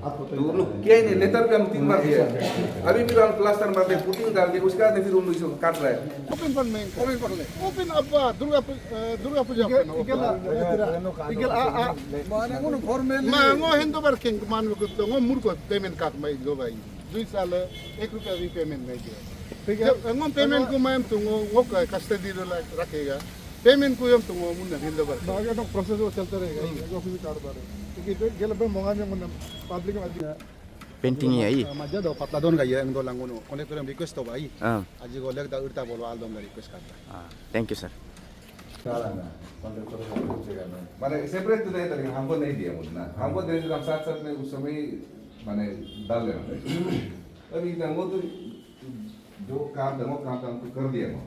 तो उन लोग किया ही नहीं, लेटर पे हम 3 बार दिए, अभी फिर हम प्लास्टर मार के पुटिंग डाल दिए, उसके बाद फिर उन लोग इसको काट रहा है। Open apa Durga Puja mango Hindu working man को ngo mur को पेमेंट काट मैं जो भाई 2 साल 1 रुपया भी पेमेंट नहीं दिया ठीक है ngo पेमेंट को मैं तुम वो कस्टडी रखेगा पेमेंट को हम तुम मुन्ना हिंदू वर्क बाकी तो प्रोसेस वो चलता रहेगा जो भी काट पा रहे क्योंकि गेल पे मंगा में मुन्ना पब्लिक में पेंटिंग है आई मजा दो पतला दोन गया इंदो लंगोनो कनेक्टर हम रिक्वेस्ट हो भाई आज को लेक दा उड़ता बोलो आल दम रिक्वेस्ट करता थैंक यू सर माने सेपरेट तो नहीं था, हमको नहीं दिया मुझे ना, हमको दे हम साथ साथ में उस समय माने डाल लेना था। अभी इतना वो तो जो काम था वो काम हमको कर दिया वो,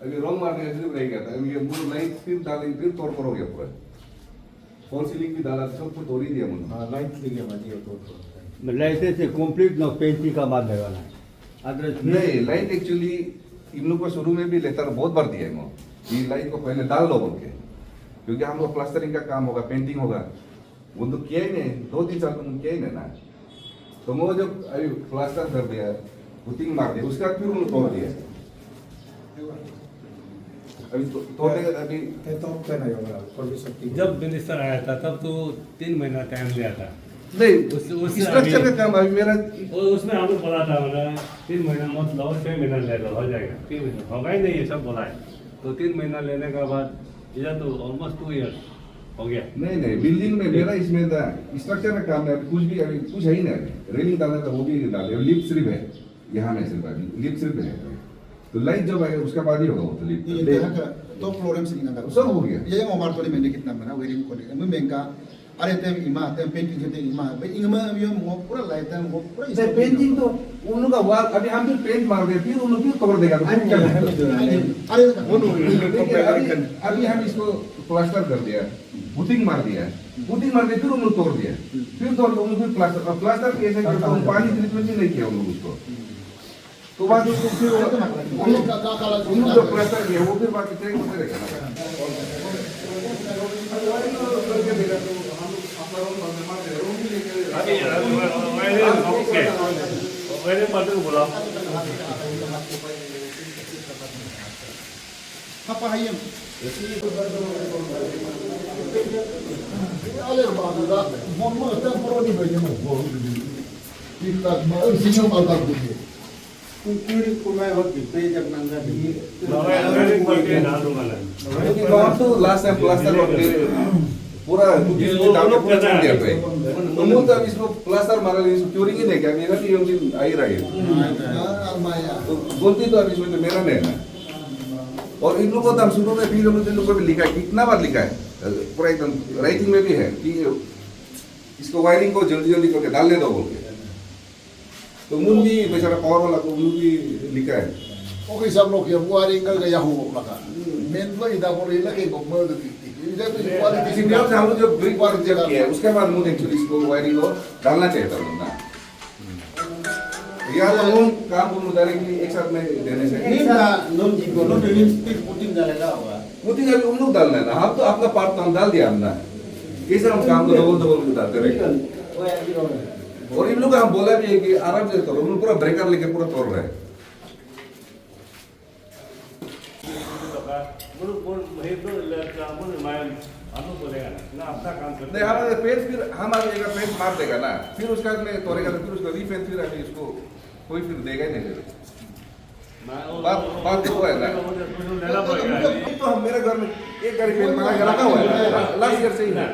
अभी रॉन्ग मारने का सिर्फ रह गया था, अभी ये मूल लाइन फिर डालेंगे फिर तोड़ हो गया पूरा, फॉल सीलिंग भी डाला सब कुछ तोड़ ही दिया मुझे। हाँ लाइन सीलिंग है माजी तोड़ मतलब ऐसे से कंप्लीट ना पेंटिंग का बात है वाला अदर नहीं लाइन एक्चुअली इन लोग को शुरू में भी लेटर बहुत बार दिया है वो, ये लाइन को पहले डाल लो बोल के, क्योंकि हम लोग प्लास्टरिंग का काम होगा, पेंटिंग होगा, वो तो किया ही नहीं, 2-3 साल तो किया ही नहीं ना, तो वो जब अभी प्लास्टर कर दिया, पुटिंग मार दिया, उसके बाद फिर उन्होंने तोड़ दिया, अभी तोड़ने का अभी जब मिनिस्टर आया था तब तो 3 महीना टाइम लिया था नहीं, स्ट्रक्चर का काम अभी मेरा उसमें हम लोग बोला था बोला 3 महीना मत लो 6 महीना ले लो हो जाएगा, 3 महीना होगा ही नहीं, ये सब बोला है, तो 3 महीना लेने के बाद इधर तो ऑलमोस्ट 2 ईयर्स हो गया। नहीं बिल्डिंग में मेरा इसमें था स्ट्रक्चर का काम है, कुछ भी अभी कुछ है ही नहीं, रेलिंग डालना था वो भी डाले, लिप सिर्फ है यहाँ में, सिर्फ लिप सिर्फ है, तो लाइट जब आएगा उसके बाद ही होगा वो तो लिप तो फ्लोरम से निकल सब हो गया। ये मोबाइल तो मैंने कितना बना वेरिंग को मैं महंगा अरे ते इमा ते पेंटिंग जो ते इमा भाई इनमें ये मो पूरा लाइट है वो पूरा इसे पेंटिंग तो उन लोग का वाल अभी हम भी पेंट मार दे फिर उन लोग फिर तोड़ देगा, तो फिर क्या करेंगे? अरे अभी हम इसको प्लास्टर कर दिया, पुटिंग मार दिया, पुटिंग मार दिया फिर उन लोग तोड़ दिया, फिर तोड़ लोग फिर प्लास्टर कैसे करते हैं, पानी ट्रीटमेंट ही नहीं किया उन लोग उसको, तो बाद उसको फिर उन लोग जो प्लास्टर किया वो फिर बाकी चेक होते रहेगा। अभी मैंने मदद बोला apa hayam ale babuda momma ta prodi bayam bo kita ma sinyo malta buke Kunkuri कुमाय वक्त पे जब नंगा दी मैंने करके ना दूंगा ना, क्योंकि वहाँ तो लास्ट टाइम प्लास्टर करके पूरा इसको डाउन पूरा कर दिया भाई, तो वो तब इसको प्लास्टर मारा इसको क्यूरिंग ही नहीं किया, मेरा भी ये दिन आ ही रहा है, तो बोलती तो अभी इसमें तो मेरा नहीं है, और इन लोगों को तो हम शुरू में भी इन लोगों को भी लिखा है, कितना बार लिखा है पूरा एकदम राइटिंग में भी है कि इसको वायरिंग को जल्दी जल्दी करके डालने दो बोल के, तो मुन भी बेचारा पावर वाला को उन भी लिखा है। ओके सब लोग ये वायरिंग कर गया हूँ लगा मेन तो इधर बोले लगे गोबर किसी भी से हम लोग जो ब्रिक वर्क जब किया है उसके बाद मुझे एक्चुअली इसको वायरिंग को डालना चाहिए था ना, या तो हम काम को डायरेक्टली एक साथ में देने से नहीं था लोन जी को लोन फिर पुटिंग डालेगा होगा मुझे अभी उन लोग डालना है ना, हम तो अपना पार्ट काम डाल दिया हमने, कैसे हम काम को डबल डालते रहे, और इन लोग को हम बोला भी है कि आराम से करो, उन लोग पूरा ब्रेकर लेके पूरा तोड़ रहे हैं। नहीं हमारे पेंट फिर हमारे एक पेंट मार देगा ना, फिर उसका में तोड़ेगा तो फिर उसका रीपेंट फिर अभी इसको कोई फिर देगा ही नहीं, बात तो है ना, तो हम मेरे घर में एक गाड़ी पेंट बना के रखा हुआ है लास्ट ईयर से ही ना,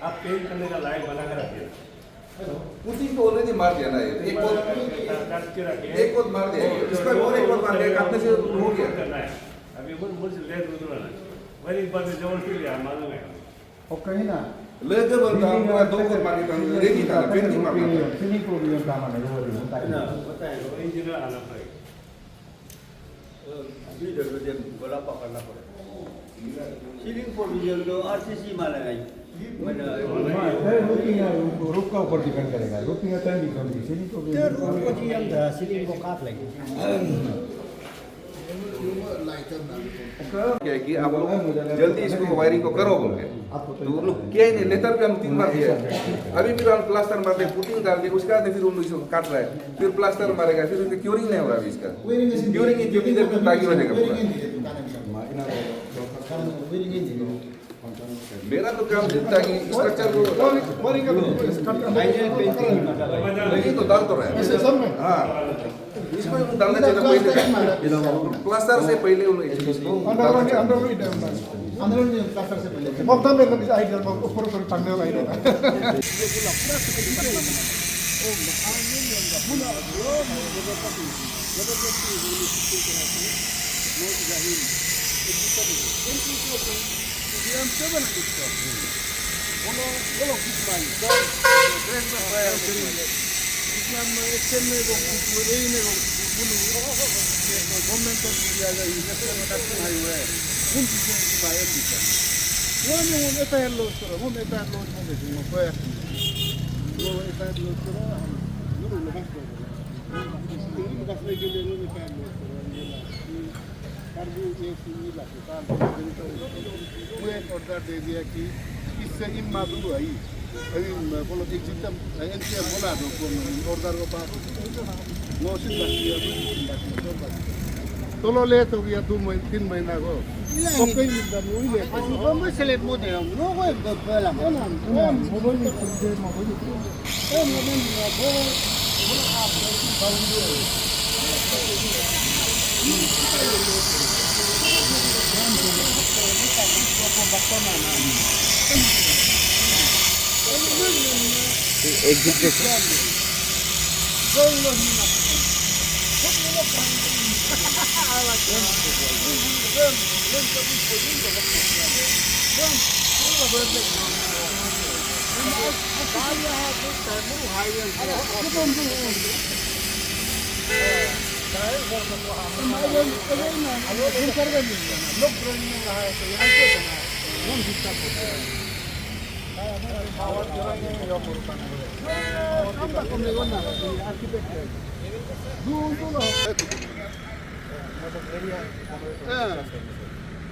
आप पेंट करने का लायक बना कर रखिए, पुटिंग तो ऑलरेडी मार दिया ना, एक कोट मार दिया, इसका और एक कोट मार दिया, काटने से हो गया, अभी वो मुझे ले दो ना वही एक बार जवन के लिए मालूम है और कहीं ना ले जब हम पूरा 2 कोट मार के रेडी था पेंटिंग मार दिया, सिनी प्रॉब्लम का माने वो होता है ना पता है वो इंजीनियर आना पड़ेगा, अभी जब बड़ा पकड़ना पड़ेगा सीलिंग प्रोविजन तो आरसीसी माने नहीं मैंने रूप का ऊपर डिपेंड करेगा, रूप का टाइम भी कम सीलिंग को रूप को जी हम सीलिंग को काट लेंगे क्या कि आप लोग जल्दी इसको वायरिंग को करो बोल के तो उन लोग किया ही नहीं। लेटर पे हम 3 बार दिया, अभी फिर हम प्लास्टर मार दे, पुटिंग डाल के उसके बाद फिर उन लोग इसको काट रहा है, फिर प्लास्टर मारेगा, फिर उसका क्यूरिंग नहीं हो रहा अभी इसका क्यूरिंग कितनी देर तक ताकि हो जाएगा पूरा। मेरा तो काम था कि स्ट्रक्चर को नहीं तो डाल तो रहा है। हाँ इसको डालना चाहिए पहले, प्लास्टर से पहले उन इसको ऑर्डर दे दिया कि इससे इमादुल आई अभी बोलो कि जितना एनसीए बोला तो ऑर्डर को पास नोटिस तो लो ले तो गया 2-3 महीना को तो कहीं मिलता नहीं ले तो मैं सेलेक्ट मोड है नो वो पहला मोबाइल में चलते mobile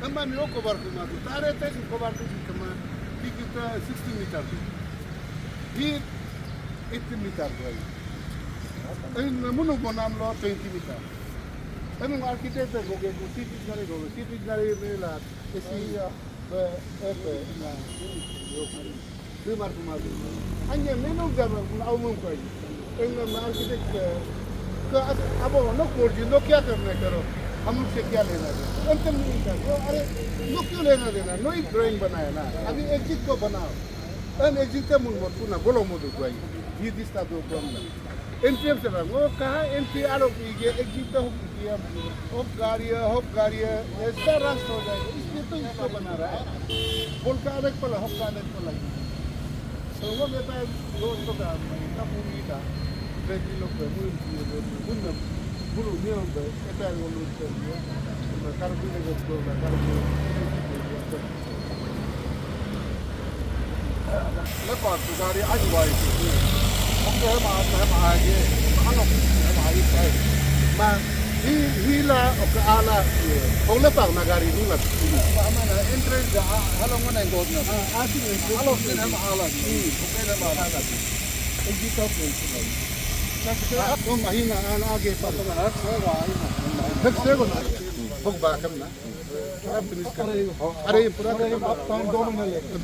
También lo cobar como tú, tare te cobar tú como kita 60 meter. Here 80 meter boy. En muno bonam lo 20 meter. También arquitecto go que city gare la esi Primar kumadu. Anya meno gaba aumum ko. En architect का अब no कोर्जी no क्या करना करो हम उनसे क्या लेना देना अंतिम नहीं कर अरे नो क्यों लेना देना नो ही ड्राइंग बनाया ना अभी एग्जिट को बनाओ अन एग्जिट का मुन मत पुना बोलो मुझे कोई ये दिस्ता दो प्रॉब्लम एनपीएम से वो कहा एनपीआर की ये एग्जिट का होप गाड़ी ऐसा रास्ता हो जाएगा इसलिए तो इसको बना रहा है बोल का अलग पला होप का अलग पला तो वो मेरा दोस्तों का पूरी था Vedi lo che lui bulu niente e per lo luce una carabina che torna carabina la parte da ri ai vai ok ma ye ano ma ai sai ma hi la ok ala ko la pa na gari ni la ma na entrance da halo ngona ngodna asi halo na ma ala ok na ma ala Egito principle तो महीना आगे fix है वो book बाकम ना अरे पूरा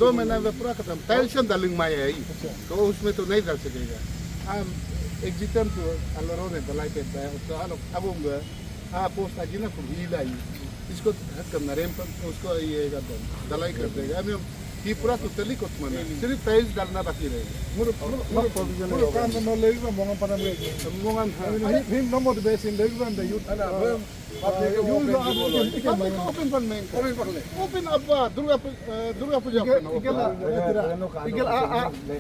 2 महीना में पूरा खत्म टेंशन डालिंग माय है तो उसमें तो नहीं डाल सकेगा हम एग्जिटम तो अल्लाह ने दलाई पे है उसको अब पोस्ट आजी ना खुला ही इसको करना रेम पर उसको ये दलाई कर देगा ये पूरा टोटली कोतमन है सिर्फ टाइल्स डालना बाकी रहेगा मुर काम न लेगा मोंगन पना में मोंगन हिम न मोड बेस इन लेगा द यूथ ओपन अब दुर्गा पूजा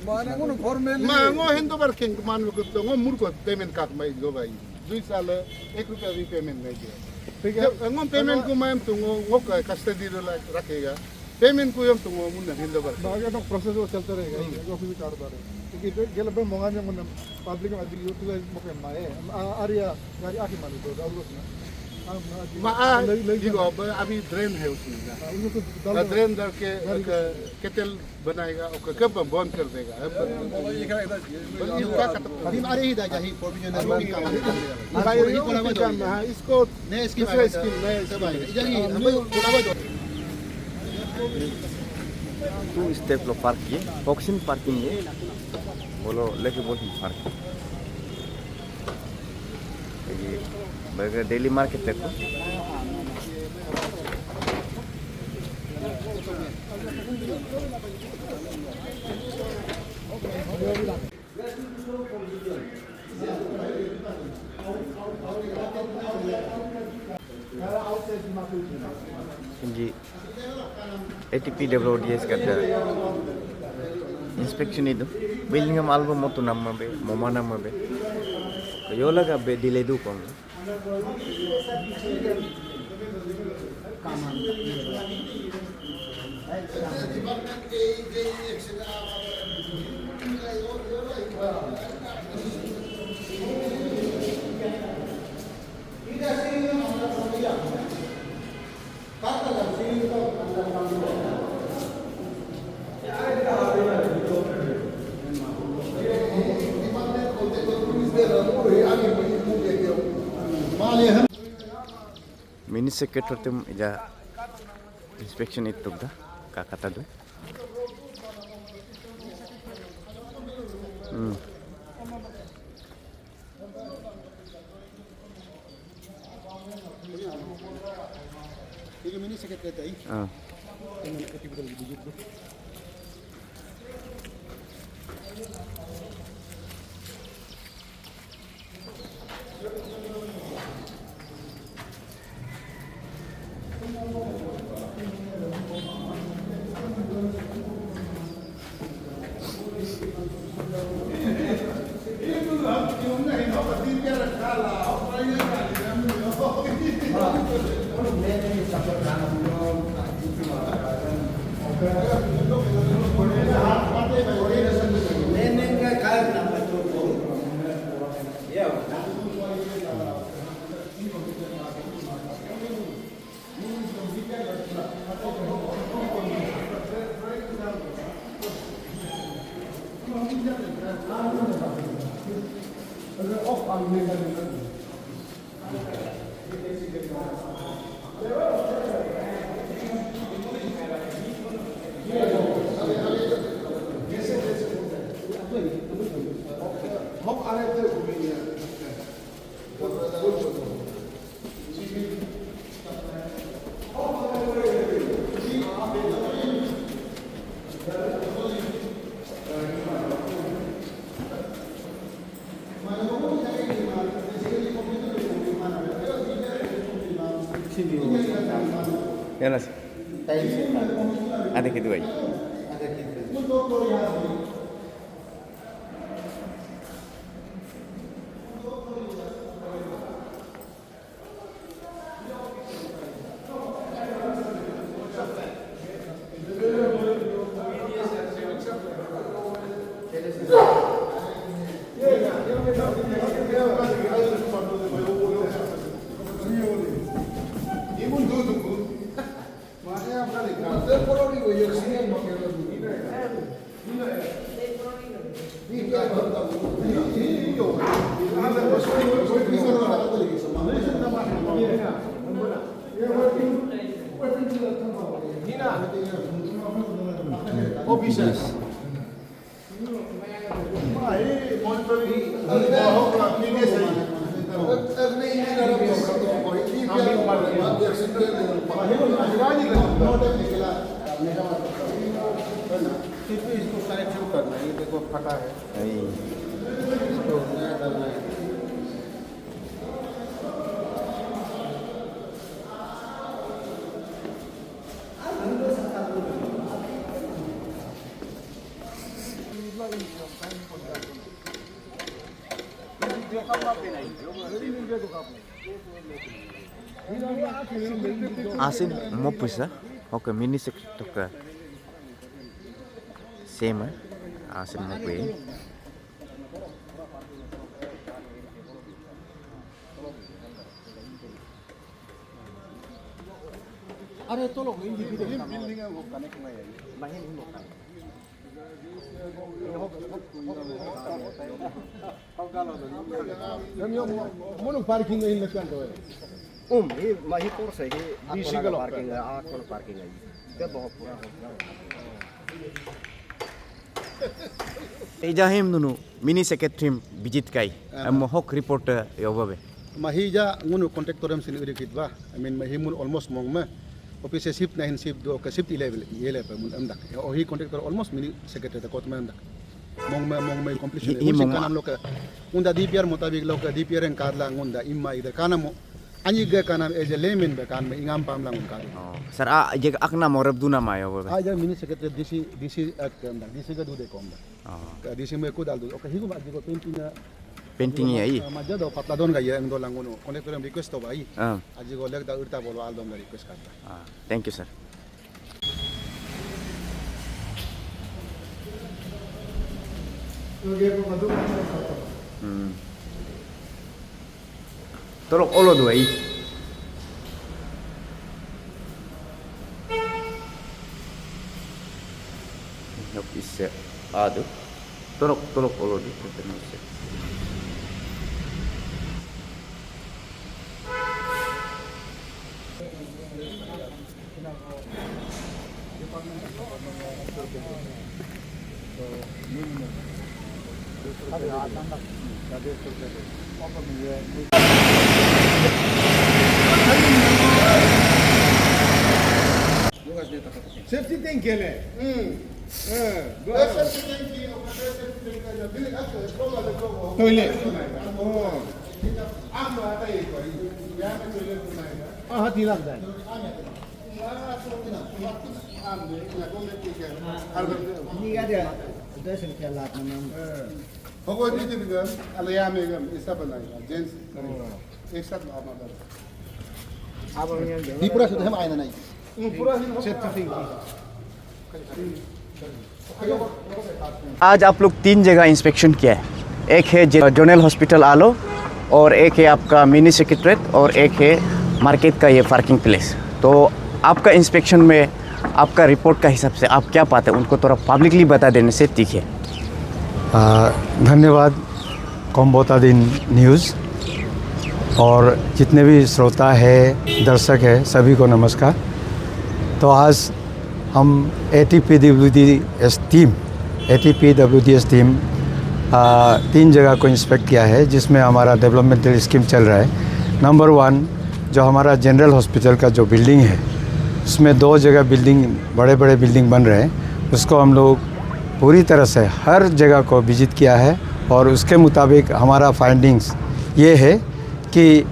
माने फॉर्मल मांगो हिंदू वर्किंग मान को तो मुर को पेमेंट काट में गो भाई 2 साल 1 रुपया भी पेमेंट नहीं दिया ठीक है हम पेमेंट को मैं तुमको वो कस्टडी रखेगा पेमेंट को हम तुमको मुन्ना हिंदू वर्क बाकी तो प्रोसेस वो चलता रहेगा ऑफिस कार्ड बारे क्योंकि गेल पे मोंगा में मुन्ना पब्लिक में यूटिलाइज मोके माए आरिया गाड़ी आकी मालू तो डाउनलोड ना देखो अभी ड्रेन है उसमें ड्रेन डाल के केटल बनाएगा और कब बंद कर देगा इसको Two step lo park ye, boxing parking ye, bolo lagi boleh park. Jadi, mereka daily market tekko. Jadi ATP WDS kada inspection itu building am album motu namma be moma namma be yola ka be delay du kom mini secretary tum ija inspection itu da kakata do Ini mini secretary ya nas ada gitu ay इसको connection करना है, ये देखो फटा है इसको नया डालना है। asin mo pisa oke mini secretary same asin mo pe building है वो कनेक्ट नहीं है Mana parking ini lekan tu? Ini Mahipur se hi ako na parking hai, ako na parking hai. Kya bahut pura ho gaya. Ejahim dunu mini secretary bijit kai. Mohok reporter yobabe. Mahija ngunu kontraktoram sin uri kitwa. I mean mahimun almost mongma. Office shift na hin shift do ka shift level yele pa mun amdak. Ohi kontraktor almost mini secretary ta kotma amdak. mong completion musik kanam loka unda DPR mutabik loka DPR en kadla ngunda imma ida kanamo ani ga kanam as a layman be kan me ingam pam lang kan Sir je akna morab duna ma yobabe. aja mini secretary DC at kan DC ga dude kom da DC me ko dal du okay higo ma digo Painting ya i. maja do patla don ga yang do langono connector request to bai aji go leg da urta bolo aldom ga request karta Thank you sir. Tolok olo dua i. Yok ise adu. Tolok olo di terus. Safety tank kele. Toilet. Hati लगता है. Ini ada dosen kelat memang. Hogo di diga alaya me ga isa banai gents एक साथ आना दर Abang yang di pura sudah हम आए नहीं पूरा Safety tank. आज आप लोग 3 जगह इंस्पेक्शन किया है. एक है जोनल हॉस्पिटल आलो और एक है आपका मिनी सेक्रेटरीट और एक है मार्केट का ये पार्किंग प्लेस. तो आपका इंस्पेक्शन में आपका रिपोर्ट का हिसाब से आप क्या पाते हैं उनको थोड़ा पब्लिकली बता देने से ठीक है. धन्यवाद कोम्बोतादीन न्यूज़ और जितने भी श्रोता है दर्शक है सभी को नमस्कार. तो आज हम ATPWDS टीम 3 जगह को इंस्पेक्ट किया है जिसमें हमारा डेवलपमेंटल स्कीम चल रहा है. नंबर 1 जो हमारा जनरल हॉस्पिटल का जो बिल्डिंग है उसमें 2 जगह बड़े बिल्डिंग बन रहे हैं. उसको हम लोग पूरी तरह से हर जगह को विजिट किया है और उसके मुताबिक हमारा फाइंडिंग्स ये है कि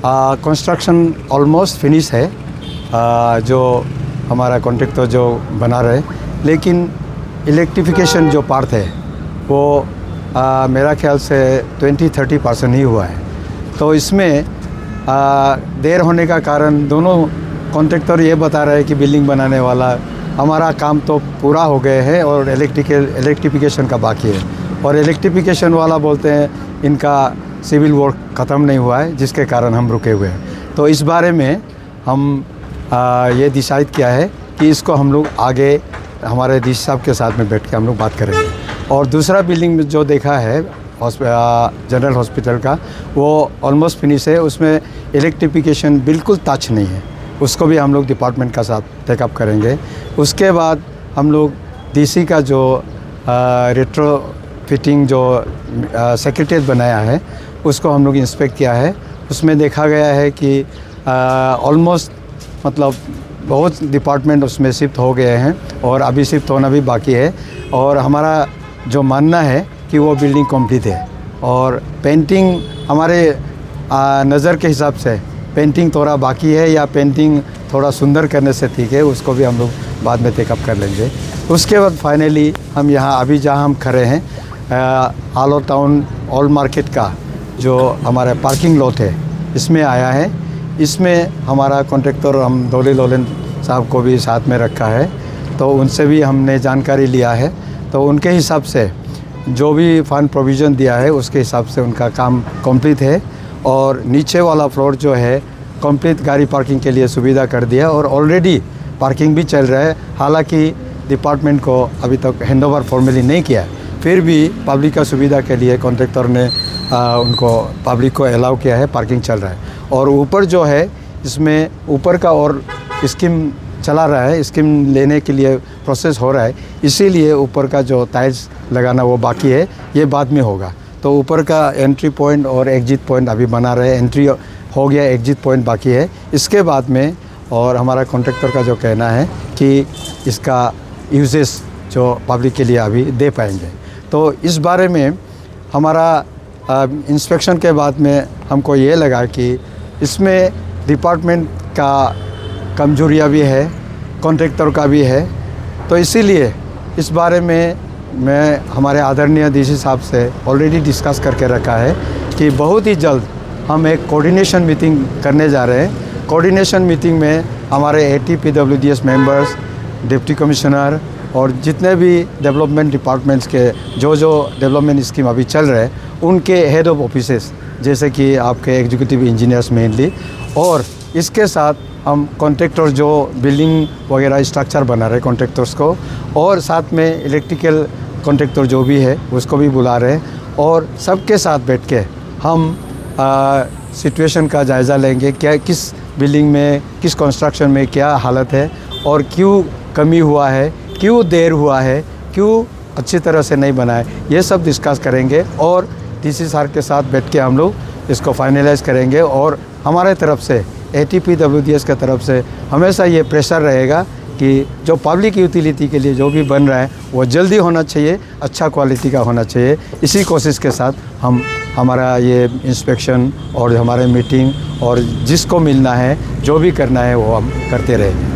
कंस्ट्रक्शन ऑलमोस्ट फिनिश है. जो हमारा कॉन्ट्रैक्टर जो बना रहे लेकिन इलेक्ट्रिफिकेशन जो पार्ट है वो मेरा ख्याल से 20-30% ही हुआ है. तो इसमें देर होने का कारण दोनों कॉन्ट्रैक्टर ये बता रहे हैं कि बिल्डिंग बनाने वाला हमारा काम तो पूरा हो गए हैं और इलेक्ट्रिफिकेशन का बाकी है. और इलेक्ट्रिफिकेशन वाला बोलते हैं इनका सिविल वर्क ख़त्म नहीं हुआ है जिसके कारण हम रुके हुए हैं. तो इस बारे में हम ये डिसाइड किया है कि इसको हम लोग आगे हमारे डीसी साहब के साथ में बैठ के हम लोग बात करेंगे. और दूसरा बिल्डिंग में जो देखा है जनरल हॉस्पिटल का वो ऑलमोस्ट फिनिश है. उसमें इलेक्ट्रिफिकेशन बिल्कुल टच नहीं है. उसको भी हम लोग डिपार्टमेंट का साथ टेकअप करेंगे. उसके बाद हम लोग डीसी का जो रेट्रो फिटिंग जो सेक्रेटरीट बनाया है उसको हम लोग इंस्पेक्ट किया है. उसमें देखा गया है कि ऑलमोस्ट मतलब बहुत डिपार्टमेंट उसमें शिफ्ट हो गए हैं और अभी शिफ्ट होना भी बाकी है. और हमारा जो मानना है कि वो बिल्डिंग कंप्लीट है. और पेंटिंग हमारे नज़र के हिसाब से पेंटिंग थोड़ा बाकी है या पेंटिंग थोड़ा सुंदर करने से ठीक है उसको भी हम लोग बाद में टेकअप कर लेंगे. उसके बाद फाइनली हम यहाँ अभी जहाँ हम खड़े हैं आलो टाउन ऑल मार्केट का जो हमारा पार्किंग लॉट है इसमें आया है. इसमें हमारा कॉन्ट्रैक्टर हम डोली लोलन साहब को भी साथ में रखा है. तो उनसे भी हमने जानकारी लिया है. तो उनके हिसाब से जो भी फंड प्रोविज़न दिया है उसके हिसाब से उनका काम कंप्लीट है. और नीचे वाला फ्लोर जो है कंप्लीट गाड़ी पार्किंग के लिए सुविधा कर दिया और ऑलरेडी पार्किंग भी चल रहा है। हालांकि डिपार्टमेंट को अभी तक हैंडओवर फॉर्मली नहीं किया है, फिर भी पब्लिक का सुविधा के लिए कॉन्ट्रैक्टर ने उनको पब्लिक को अलाउ किया है, पार्किंग चल रहा है। और ऊपर जो है इसमें ऊपर का और स्कीम चला रहा है, स्कीम लेने के लिए प्रोसेस हो रहा है, इसीलिए ऊपर का जो टाइल्स लगाना वो बाकी है, ये बाद में होगा। तो ऊपर का एंट्री पॉइंट और एग्जिट पॉइंट अभी बना रहे हैं, एंट्री हो गया, एग्जिट पॉइंट बाकी है, इसके बाद में। और हमारा कॉन्ट्रैक्टर का जो कहना है कि इसका यूजेस जो पब्लिक के लिए अभी दे पाएंगे। तो इस बारे में हमारा इंस्पेक्शन के बाद में हमको ये लगा कि इसमें डिपार्टमेंट का कमजोरियाँ भी है, कॉन्ट्रैक्टर का भी है। तो इसीलिए इस बारे में मैं हमारे आदरणीय डीसी साहब से ऑलरेडी डिस्कस करके रखा है कि बहुत ही जल्द हम एक कोऑर्डिनेशन मीटिंग करने जा रहे हैं। कोऑर्डिनेशन मीटिंग में हमारे ATPWDS मेंबर्स, डिप्टी कमिश्नर और जितने भी डेवलपमेंट डिपार्टमेंट्स के जो डेवलपमेंट स्कीम अभी चल रहे हैं उनके हेड ऑफ ऑफिसेस, जैसे कि आपके एग्जीक्यूटिव इंजीनियर्स मेनली, और इसके साथ हम कॉन्ट्रैक्टर जो बिल्डिंग वगैरह स्ट्रक्चर बना रहे कॉन्ट्रैक्टर्स को, और साथ में इलेक्ट्रिकल कॉन्ट्रैक्टर जो भी है उसको भी बुला रहे हैं। और सबके साथ बैठ के हम सिचुएशन का जायज़ा लेंगे, क्या किस बिल्डिंग में, किस कंस्ट्रक्शन में क्या हालत है और क्यों कमी हुआ है, क्यों देर हुआ है, क्यों अच्छी तरह से नहीं बना है, ये सब डिस्कस करेंगे। और डीसी सर के साथ बैठ के हम लोग इसको फाइनलाइज करेंगे। और हमारे तरफ से ATPWDS की तरफ से हमेशा ये प्रेशर रहेगा कि जो पब्लिक यूटिलिटी के लिए जो भी बन रहा है वो जल्दी होना चाहिए, अच्छा क्वालिटी का होना चाहिए। इसी कोशिश के साथ हम हमारा ये इंस्पेक्शन और हमारे मीटिंग और जिसको मिलना है, जो भी करना है वो हम करते रहेंगे।